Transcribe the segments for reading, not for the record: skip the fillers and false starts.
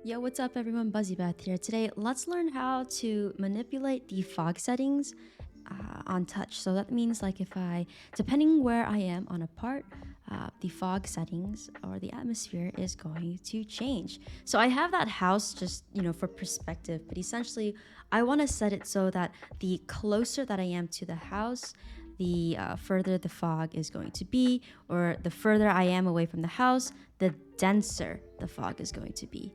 Yo, what's up everyone? Buzzy here. Today, let's learn how to manipulate the fog settings on touch. So that means like depending where I am on a part, the fog settings or the atmosphere is going to change. So I have that house just, for perspective, but essentially I want to set it so that the closer that I am to the house, the further the fog is going to be, or the further I am away from the house, the denser the fog is going to be.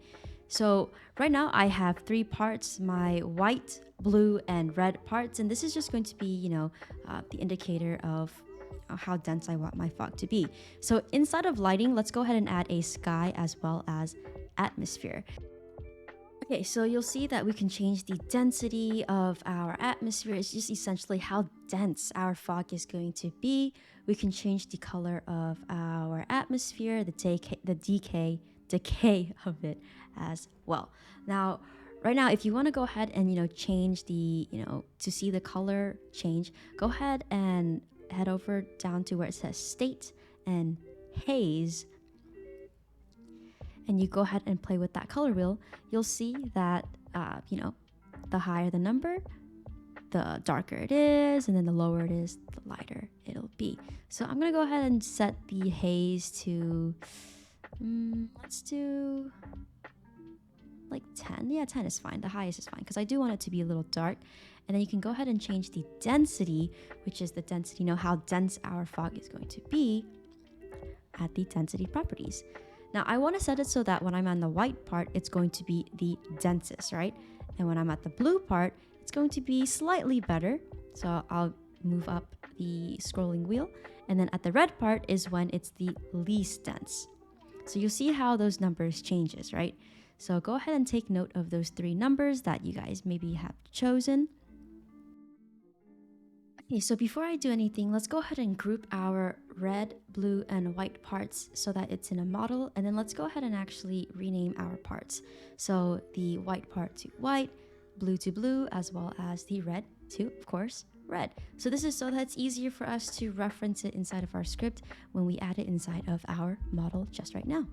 So right now I have three parts, my white, blue, and red parts. And this is just going to be, the indicator of how dense I want my fog to be. So inside of lighting, let's go ahead and add a sky as well as atmosphere. Okay, so you'll see that we can change the density of our atmosphere. It's just essentially how dense our fog is going to be. We can change the color of our atmosphere, the decay of it as well. Now, right now, if you want to go ahead and change the to see the color change, go ahead and head over down to where it says state and haze, and you go ahead and play with that color wheel. You'll see that the higher the number, the darker it is, and then the lower it is, the lighter it'll be. So I'm gonna go ahead and set the haze to let's do like 10. Yeah, 10 is fine. The highest is fine because I do want it to be a little dark. And then you can go ahead and change the density, which is the density, how dense our fog is going to be at the density properties. Now I want to set it so that when I'm on the white part, it's going to be the densest, right? And when I'm at the blue part, it's going to be slightly better. So I'll move up the scrolling wheel. And then at the red part is when it's the least dense. So you'll see how those numbers changes, right? So go ahead and take note of those three numbers that you guys maybe have chosen. Okay, so before I do anything, let's go ahead and group our red, blue, and white parts so that it's in a model. And then let's go ahead and actually rename our parts. So the white part to white, blue to blue, as well as the red to, of course, red. So this is so that it's easier for us to reference it inside of our script when we add it inside of our model just right now.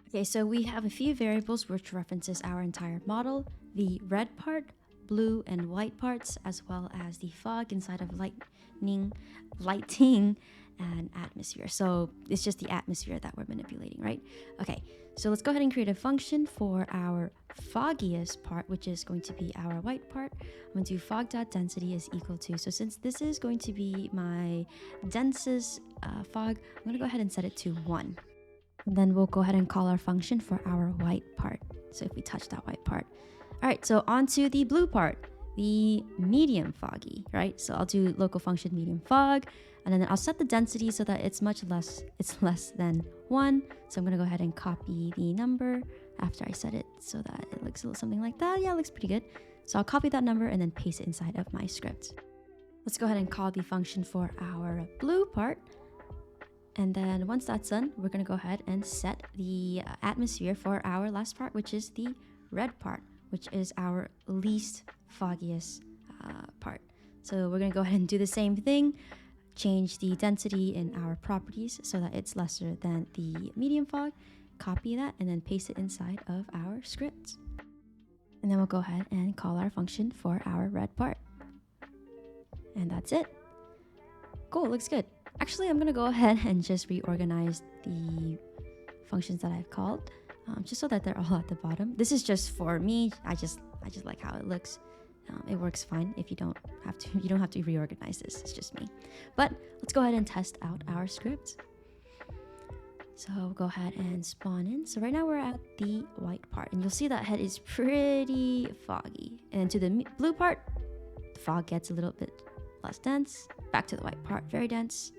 Okay, so we have a few variables which references our entire model, the red part, blue and white parts, as well as the fog inside of lighting, and atmosphere. So it's just the atmosphere that we're manipulating, right? Okay, so let's go ahead and create a function for our foggiest part, which is going to be our white part. I'm going to do fog.density is equal to, so since this is going to be my densest fog, I'm going to go ahead and set it to 1. And then we'll go ahead and call our function for our white part. So if we touch that white part. All right, so onto the blue part, the medium foggy, right? So I'll do local function medium fog, and then I'll set the density so that it's less than 1. So I'm gonna go ahead and copy the number after I set it so that it looks a little something like that. Yeah, it looks pretty good. So I'll copy that number and then paste it inside of my script. Let's go ahead and call the function for our blue part. And then once that's done, we're going to go ahead and set the atmosphere for our last part, which is the red part, which is our least foggiest part. So we're going to go ahead and do the same thing, change the density in our properties so that it's lesser than the medium fog, copy that, and then paste it inside of our script. And then we'll go ahead and call our function for our red part. And that's it. Cool, looks good. Actually, I'm going to go ahead and just reorganize the functions that I've called, just so that they're all at the bottom. This is just for me. I just like how it looks. It works fine if you don't have to reorganize this. It's just me. But let's go ahead and test out our script. So we'll go ahead and spawn in. So right now we're at the white part, and you'll see that head is pretty foggy. And to the blue part, the fog gets a little bit less dense. Back to the white part, very dense.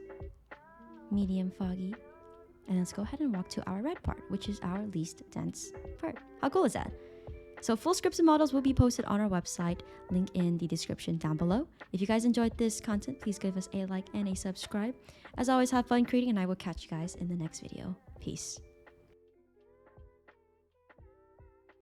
Medium foggy. And let's go ahead and walk to our red part, which is our least dense part. How cool is that? So full scripts and models will be posted on our website, link in the description down below. If you guys enjoyed this content, please give us a like and a subscribe. As always, have fun creating, and I will catch you guys in the next video. Peace.